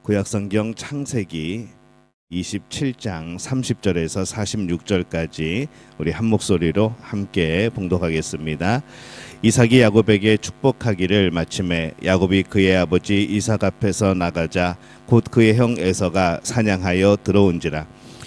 구약성경 창세기 27장 30절에서 46절까지 우리 한 목소리로 함께 봉독하겠습니다. 이삭이 야곱에게 축복하기를 마침에 야곱이 그의 아버지 이삭 앞에서 나가자 곧 그의 형 에서가 사냥하여 들어온지라.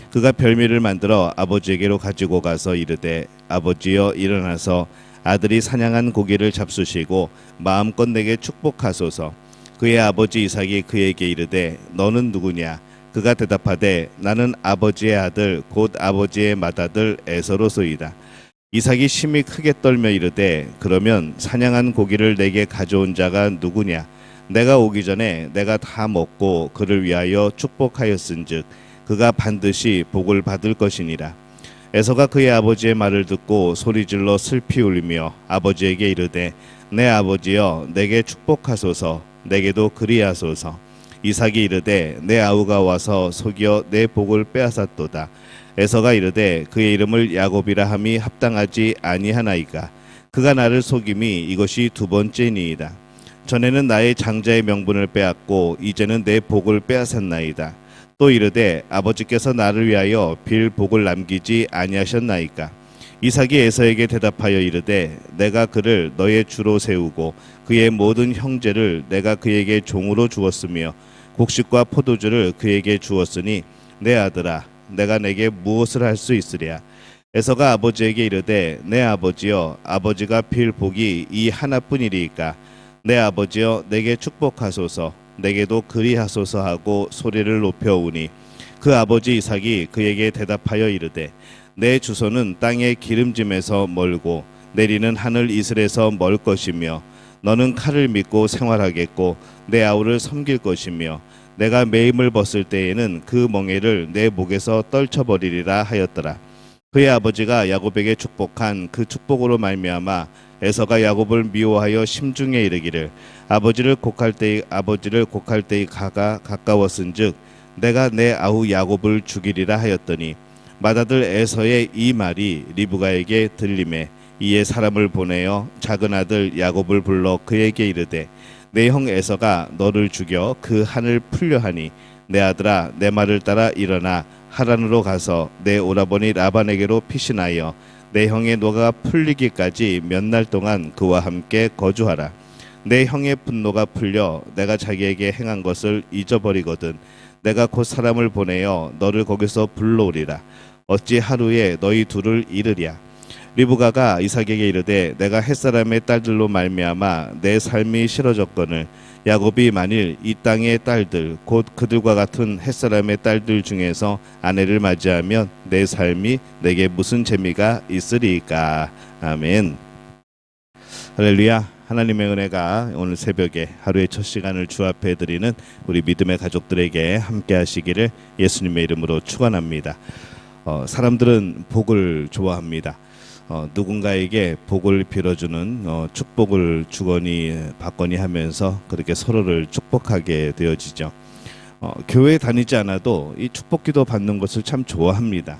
그가 별미를 만들어 아버지에게로 가지고 가서 이르되 아버지여 일어나서 아들이 사냥한 고기를 잡수시고 마음껏 내게 축복하소서. 그의 아버지 이삭이 그에게 이르되 너는 누구냐? 그가 대답하되 나는 아버지의 아들 곧 아버지의 맏아들 에서로소이다. 이삭이 심히 크게 떨며 이르되 그러면 사냥한 고기를 내게 가져온 자가 누구냐? 내가 오기 전에 내가 다 먹고 그를 위하여 축복하였은즉 그가 반드시 복을 받을 것이니라. 에서가 그의 아버지의 말을 듣고 소리질러 슬피 울며 아버지에게 이르되 내 아버지여 내게 축복하소서. 내게도 그리하소서. 이삭이 이르되 내 아우가 와서 속여 내 복을 빼앗았도다. 에서가 이르되 그의 이름을 야곱이라 함이 합당하지 아니하나이까. 그가 나를 속임이 이것이 두 번째니이다. 전에는 나의 장자의 명분을 빼앗고 이제는 내 복을 빼앗았나이다. 또 이르되 아버지께서 나를 위하여 빌 복을 남기지 아니하셨나이까. 이삭이 에서에게 대답하여 이르되 내가 그를 너의 주로 세우고 그의 모든 형제를 내가 그에게 종으로 주었으며 곡식과 포도주를 그에게 주었으니 내 아들아 내가 내게 무엇을 할 수 있으랴. 에서가 아버지에게 이르되 내 아버지여 아버지가 빌 복이 이 하나뿐이리이까. 내 아버지여 내게 축복하소서. 내게도 그리하소서 하고 소리를 높여오니 그 아버지 이삭이 그에게 대답하여 이르되 내 주소는 땅의 기름짐에서 멀고 내리는 하늘 이슬에서 멀 것이며 너는 칼을 믿고 생활하겠고 내 아우를 섬길 것이며 내가 매임을 벗을 때에는 그 멍에를 내 목에서 떨쳐버리리라 하였더라. 그의 아버지가 야곱에게 축복한 그 축복으로 말미암아 에서가 야곱을 미워하여 심중에 이르기를 아버지를 곡할 때의 가가 가까웠은즉 내가 내 아우 야곱을 죽이리라 하였더니 맏아들 에서의 이 말이 리브가에게 들리매 이에 사람을 보내어 작은 아들 야곱을 불러 그에게 이르되 내 형 에서가 너를 죽여 그 한을 풀려하니 내 아들아 내 말을 따라 일어나 하란으로 가서 내 오라버니 라반에게로 피신하여 내 형의 노가 풀리기까지 몇 날 동안 그와 함께 거주하라. 내 형의 분노가 풀려 내가 자기에게 행한 것을 잊어버리거든 내가 곧 사람을 보내어 너를 거기서 불러오리라. 어찌 하루에 너희 둘을 잃으랴. 리브가가 이삭에게 이르되 내가 햇사람의 딸들로 말미암아 내 삶이 싫어졌거늘 야곱이 만일 이 땅의 딸들 곧 그들과 같은 햇사람의 딸들 중에서 아내를 맞이하면 내 삶이 내게 무슨 재미가 있으리까. 아멘. 할렐루야. 하나님의 은혜가 오늘 새벽에 하루의 첫 시간을 주 앞에 드리는 우리 믿음의 가족들에게 함께 하시기를 예수님의 이름으로 축원합니다. 사람들은 복을 좋아합니다. 누군가에게 복을 빌어주는 축복을 주거니 받거니 하면서 그렇게 서로를 축복하게 되어지죠. 교회 다니지 않아도 이 축복기도 받는 것을 참 좋아합니다.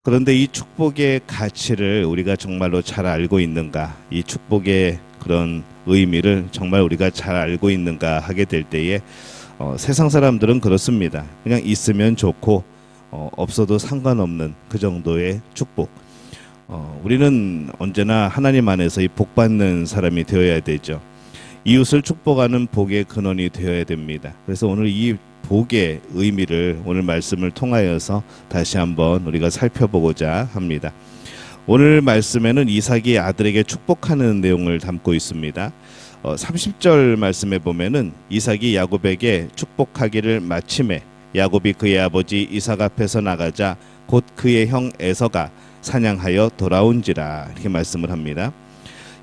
그런데 이 축복의 가치를 우리가 정말로 잘 알고 있는가, 이 축복의 그런 의미를 정말 우리가 잘 알고 있는가 하게 될 때에 세상 사람들은 그렇습니다. 그냥 있으면 좋고 없어도 상관없는 그 정도의 축복. 우리는 언제나 하나님 안에서 이 복받는 사람이 되어야 되죠. 이웃을 축복하는 복의 근원이 되어야 됩니다. 그래서 오늘 이 복의 의미를 오늘 말씀을 통하여서 다시 한번 우리가 살펴보고자 합니다. 오늘 말씀에는 이삭이 아들에게 축복하는 내용을 담고 있습니다. 30절 말씀에 보면은 이삭이 야곱에게 축복하기를 마침에 야곱이 그의 아버지 이삭 앞에서 나가자 곧 그의 형 에서가 사냥하여 돌아온지라 이렇게 말씀을 합니다.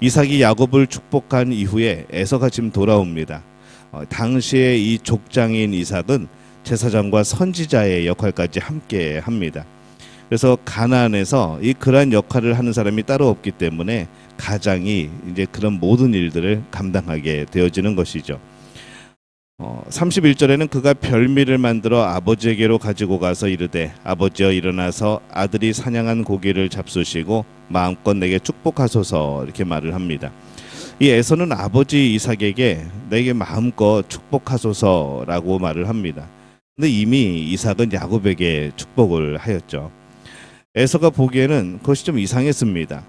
이삭이 야곱을 축복한 이후에 에서가 지금 돌아옵니다. 당시에 이 족장인 이삭은 제사장과 선지자의 역할까지 함께 합니다. 그래서 가나안에서 이 그러한 역할을 하는 사람이 따로 없기 때문에 가장이 이제 그런 모든 일들을 감당하게 되어지는 것이죠. 31절에는 그가 별미를 만들어 아버지에게로 가지고 가서 이르되 아버지여 일어나서 아들이 사냥한 고기를 잡수시고 마음껏 내게 축복하소서 이렇게 말을 합니다. 이 에서는 아버지 이삭에게 내게 마음껏 축복하소서라고 말을 합니다. 근데 이미 이삭은 야곱에게 축복을 하였죠. 에서가 보기에는 그것이 좀 이상했습니다.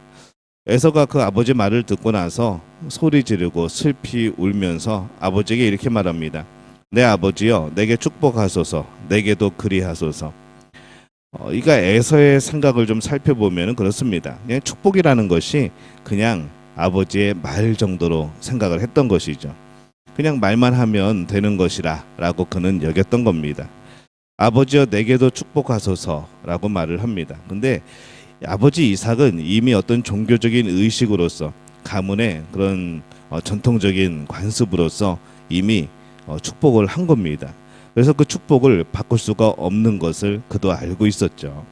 에서가 그 아버지 말을 듣고 나서 소리 지르고 슬피 울면서 아버지에게 이렇게 말합니다. 내 아버지여, 내게 축복하소서, 내게도 그리하소서. 그러니까 에서의 생각을 좀 살펴보면 그렇습니다. 그냥 축복이라는 것이 그냥 아버지의 말 정도로 생각을 했던 것이죠. 그냥 말만 하면 되는 것이라 라고 그는 여겼던 겁니다. 아버지여, 내게도 축복하소서 라고 말을 합니다. 근데 아버지 이삭은 이미 어떤 종교적인 의식으로서 가문의 그런 전통적인 관습으로서 이미 축복을 한 겁니다. 그래서 그 축복을 바꿀 수가 없는 것을 그도 알고 있었죠.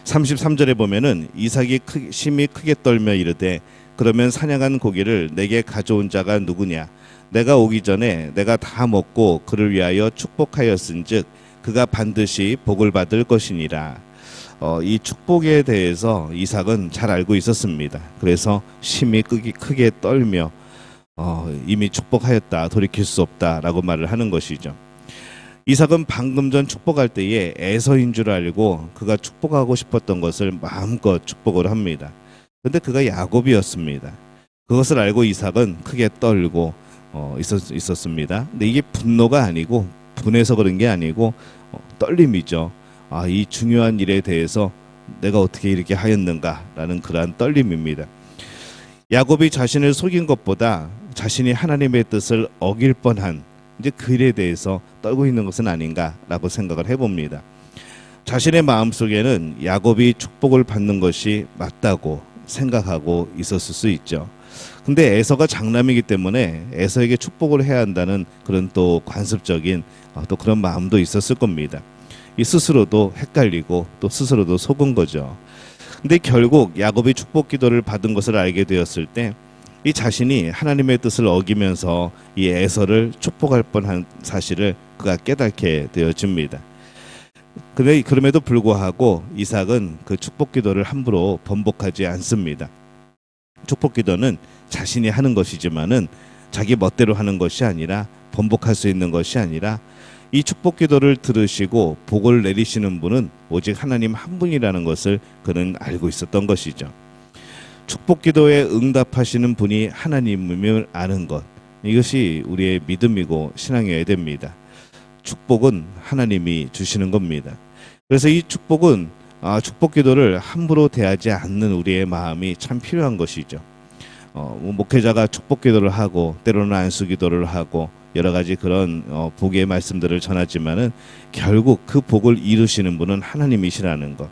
33절에 보면은 이삭이 심히 크게 떨며 이르되 그러면 사냥한 고기를 내게 가져온 자가 누구냐? 내가 오기 전에 내가 다 먹고 그를 위하여 축복하였은즉 그가 반드시 복을 받을 것이니라. 이 축복에 대해서 이삭은 잘 알고 있었습니다. 그래서 심히 크게 떨며 이미 축복하였다, 돌이킬 수 없다라고 말을 하는 것이죠. 이삭은 방금 전 축복할 때에 에서인 줄 알고 그가 축복하고 싶었던 것을 마음껏 축복을 합니다. 근데 그가 야곱이었습니다. 그것을 알고 이삭은 크게 떨고 있었습니다. 근데 이게 분노가 아니고 분해서 그런 게 아니고 떨림이죠. 이 중요한 일에 대해서 내가 어떻게 이렇게 하였는가라는 그러한 떨림입니다. 야곱이 자신을 속인 것보다 자신이 하나님의 뜻을 어길 뻔한 이제 그 일에 대해서 떨고 있는 것은 아닌가라고 생각을 해봅니다. 자신의 마음속에는 야곱이 축복을 받는 것이 맞다고 생각하고 있었을 수 있죠. 근데 에서가 장남이기 때문에 에서에게 축복을 해야 한다는 그런 또 관습적인 또 그런 마음도 있었을 겁니다. 이 스스로도 헷갈리고 또 스스로도 속은 거죠. 근데 결국 야곱이 축복 기도를 받은 것을 알게 되었을 때 이 자신이 하나님의 뜻을 어기면서 이 에서를 축복할 뻔한 사실을 그가 깨닫게 되어집니다. 그럼에도 불구하고 이삭은 그 축복 기도를 함부로 번복하지 않습니다. 축복 기도는 자신이 하는 것이지만은 자기 멋대로 하는 것이 아니라 번복할 수 있는 것이 아니라 이 축복 기도를 들으시고 복을 내리시는 분은 오직 하나님 한 분이라는 것을 그는 알고 있었던 것이죠. 축복 기도에 응답하시는 분이 하나님임을 아는 것, 이것이 우리의 믿음이고 신앙이어야 됩니다. 축복은 하나님이 주시는 겁니다. 그래서 이 축복은 축복 기도를 함부로 대하지 않는 우리의 마음이 참 필요한 것이죠. 목회자가 축복 기도를 하고 때로는 안수 기도를 하고 여러 가지 그런 복의 말씀들을 전하지만은 결국 그 복을 이루시는 분은 하나님이시라는 것.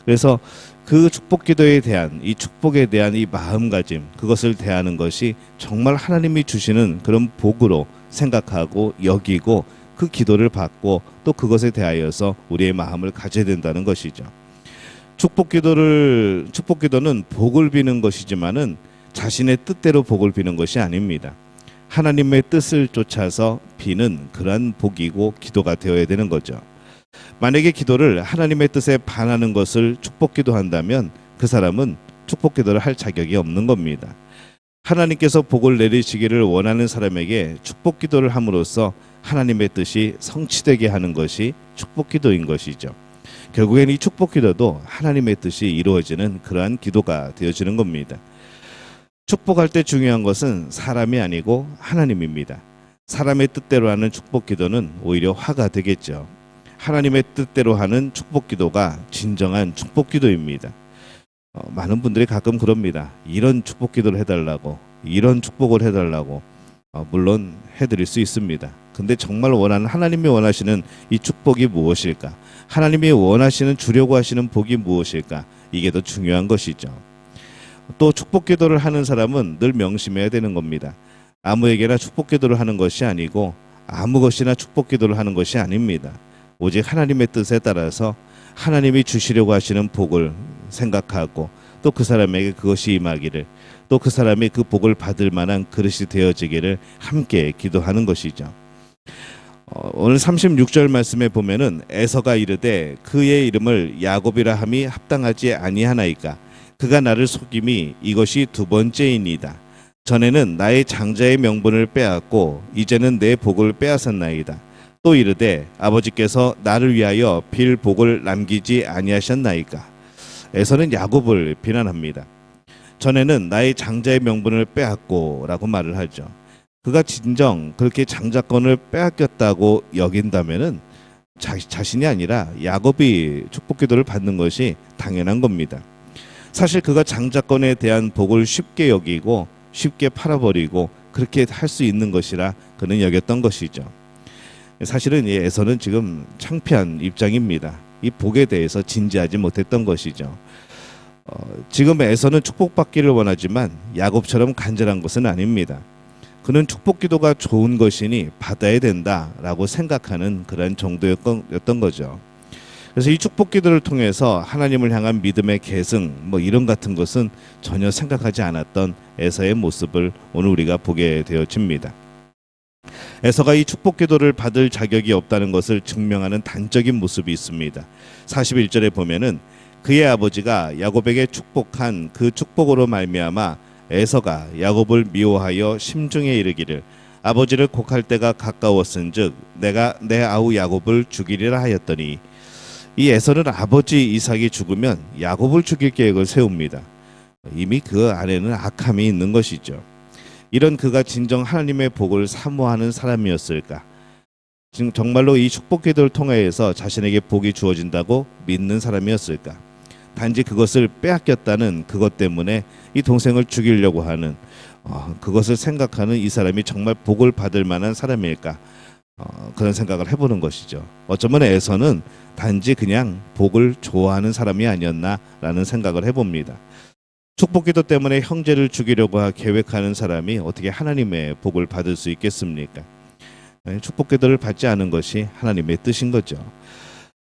그래서 그 축복 기도에 대한 이 축복에 대한 이 마음가짐, 그것을 대하는 것이 정말 하나님이 주시는 그런 복으로 생각하고 여기고 그 기도를 받고 또 그것에 대하여서 우리의 마음을 가져야 된다는 것이죠. 축복 기도는 복을 비는 것이지만은 자신의 뜻대로 복을 비는 것이 아닙니다. 하나님의 뜻을 쫓아서 비는 그러한 복이고 기도가 되어야 되는 거죠. 만약에 기도를 하나님의 뜻에 반하는 것을 축복 기도한다면 그 사람은 축복 기도를 할 자격이 없는 겁니다. 하나님께서 복을 내리시기를 원하는 사람에게 축복 기도를 함으로써 하나님의 뜻이 성취되게 하는 것이 축복 기도인 것이죠. 결국엔 이 축복 기도도 하나님의 뜻이 이루어지는 그러한 기도가 되어지는 겁니다. 축복할 때 중요한 것은 사람이 아니고 하나님입니다. 사람의 뜻대로 하는 축복 기도는 오히려 화가 되겠죠. 하나님의 뜻대로 하는 축복 기도가 진정한 축복 기도입니다. 많은 분들이 가끔 그럽니다. 이런 축복 기도를 해달라고, 이런 축복을 해달라고. 물론 해드릴 수 있습니다. 근데 정말 하나님이 원하시는 이 축복이 무엇일까? 하나님이 원하시는, 주려고 하시는 복이 무엇일까? 이게 더 중요한 것이죠. 또 축복 기도를 하는 사람은 늘 명심해야 되는 겁니다. 아무에게나 축복 기도를 하는 것이 아니고 아무 것이나 축복 기도를 하는 것이 아닙니다. 오직 하나님의 뜻에 따라서 하나님이 주시려고 하시는 복을 생각하고 또 그 사람에게 그것이 임하기를, 또 그 사람이 그 복을 받을 만한 그릇이 되어지기를 함께 기도하는 것이죠. 오늘 36절 말씀에 보면은 에서가 이르되 그의 이름을 야곱이라 함이 합당하지 아니하나이까 그가 나를 속임이 이것이 두 번째이니이다. 전에는 나의 장자의 명분을 빼앗고 이제는 내 복을 빼앗았나이다. 또 이르되 아버지께서 나를 위하여 빌 복을 남기지 아니하셨나이까. 에서는 야곱을 비난합니다. 전에는 나의 장자의 명분을 빼앗고라고 말을 하죠. 그가 진정 그렇게 장자권을 빼앗겼다고 여긴다면은 자신이 아니라 야곱이 축복기도를 받는 것이 당연한 겁니다. 사실 그가 장자권에 대한 복을 쉽게 여기고 쉽게 팔아버리고 그렇게 할 수 있는 것이라 그는 여겼던 것이죠. 사실은 이 에서는 지금 창피한 입장입니다. 이 복에 대해서 진지하지 못했던 것이죠. 지금 에서는 축복받기를 원하지만 야곱처럼 간절한 것은 아닙니다. 그는 축복기도가 좋은 것이니 받아야 된다라고 생각하는 그런 정도였던 거죠. 그래서 이 축복기도를 통해서 하나님을 향한 믿음의 계승 이런 같은 것은 전혀 생각하지 않았던 에서의 모습을 오늘 우리가 보게 되어집니다. 에서가 이 축복기도를 받을 자격이 없다는 것을 증명하는 단적인 모습이 있습니다. 41절에 보면은 그의 아버지가 야곱에게 축복한 그 축복으로 말미암아 에서가 야곱을 미워하여 심중에 이르기를 아버지를 곡할 때가 가까웠은즉 내가 내 아우 야곱을 죽이리라 하였더니, 이 에서는 아버지 이삭이 죽으면 야곱을 죽일 계획을 세웁니다. 이미 그 안에는 악함이 있는 것이죠. 이런 그가 진정 하나님의 복을 사모하는 사람이었을까? 지금 정말로 이 축복기도를 통해서 자신에게 복이 주어진다고 믿는 사람이었을까? 단지 그것을 빼앗겼다는 그것 때문에 이 동생을 죽이려고 하는 그것을 생각하는 이 사람이 정말 복을 받을 만한 사람일까? 그런 생각을 해보는 것이죠. 어쩌면 에서는 단지 그냥 복을 좋아하는 사람이 아니었나라는 생각을 해봅니다. 축복기도 때문에 형제를 죽이려고 계획하는 사람이 어떻게 하나님의 복을 받을 수 있겠습니까? 축복기도를 받지 않은 것이 하나님의 뜻인 거죠.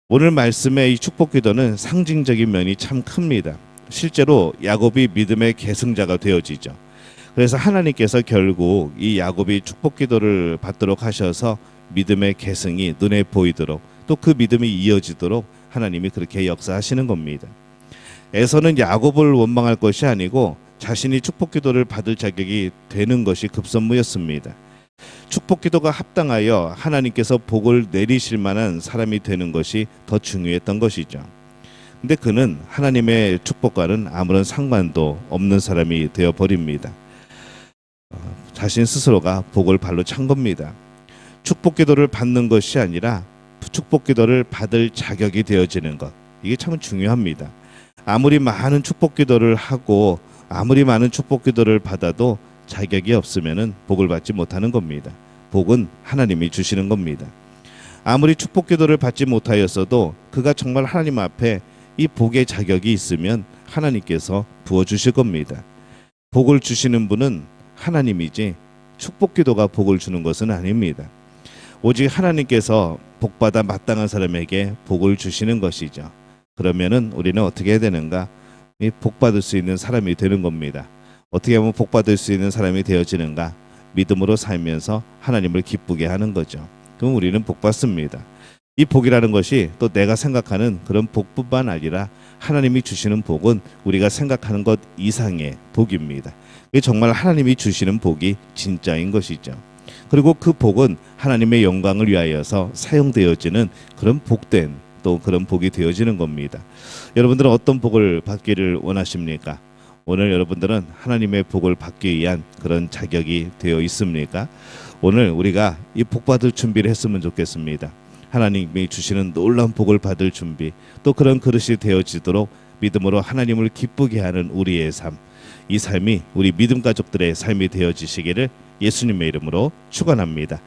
오늘 말씀의 이 축복기도는 상징적인 면이 참 큽니다. 실제로 야곱이 믿음의 계승자가 되어지죠. 그래서 하나님께서 결국 이 야곱이 축복기도를 받도록 하셔서 믿음의 계승이 눈에 보이도록 또 그 믿음이 이어지도록 하나님이 그렇게 역사하시는 겁니다. 에서는 야곱을 원망할 것이 아니고 자신이 축복기도를 받을 자격이 되는 것이 급선무였습니다. 축복기도가 합당하여 하나님께서 복을 내리실 만한 사람이 되는 것이 더 중요했던 것이죠. 근데 그는 하나님의 축복과는 아무런 상관도 없는 사람이 되어버립니다. 자신 스스로가 복을 발로 찬 겁니다. 축복기도를 받는 것이 아니라 축복기도를 받을 자격이 되어지는 것, 이게 참 중요합니다. 아무리 많은 축복기도를 하고 아무리 많은 축복기도를 받아도 자격이 없으면은 복을 받지 못하는 겁니다. 복은 하나님이 주시는 겁니다. 아무리 축복기도를 받지 못하였어도 그가 정말 하나님 앞에 이 복의 자격이 있으면 하나님께서 부어주실 겁니다. 복을 주시는 분은 하나님이지 축복기도가 복을 주는 것은 아닙니다. 오직 하나님께서 복받아 마땅한 사람에게 복을 주시는 것이죠. 그러면은 우리는 어떻게 해야 되는가? 이 복받을 수 있는 사람이 되는 겁니다. 어떻게 하면 복받을 수 있는 사람이 되어지는가? 믿음으로 살면서 하나님을 기쁘게 하는 거죠. 그럼 우리는 복받습니다. 이 복이라는 것이 또 내가 생각하는 그런 복뿐만 아니라 하나님이 주시는 복은 우리가 생각하는 것 이상의 복입니다. 이게 정말 하나님이 주시는 복이 진짜인 것이죠. 그리고 그 복은 하나님의 영광을 위하여서 사용되어지는 그런 복된 또 그런 복이 되어지는 겁니다. 여러분들은 어떤 복을 받기를 원하십니까? 오늘 여러분들은 하나님의 복을 받기 위한 그런 자격이 되어 있습니까? 오늘 우리가 이 복 받을 준비를 했으면 좋겠습니다. 하나님이 주시는 놀라운 복을 받을 준비, 또 그런 그릇이 되어지도록 믿음으로 하나님을 기쁘게 하는 우리의 삶, 이 삶이 우리 믿음 가족들의 삶이 되어지시기를 예수님의 이름으로 축원합니다.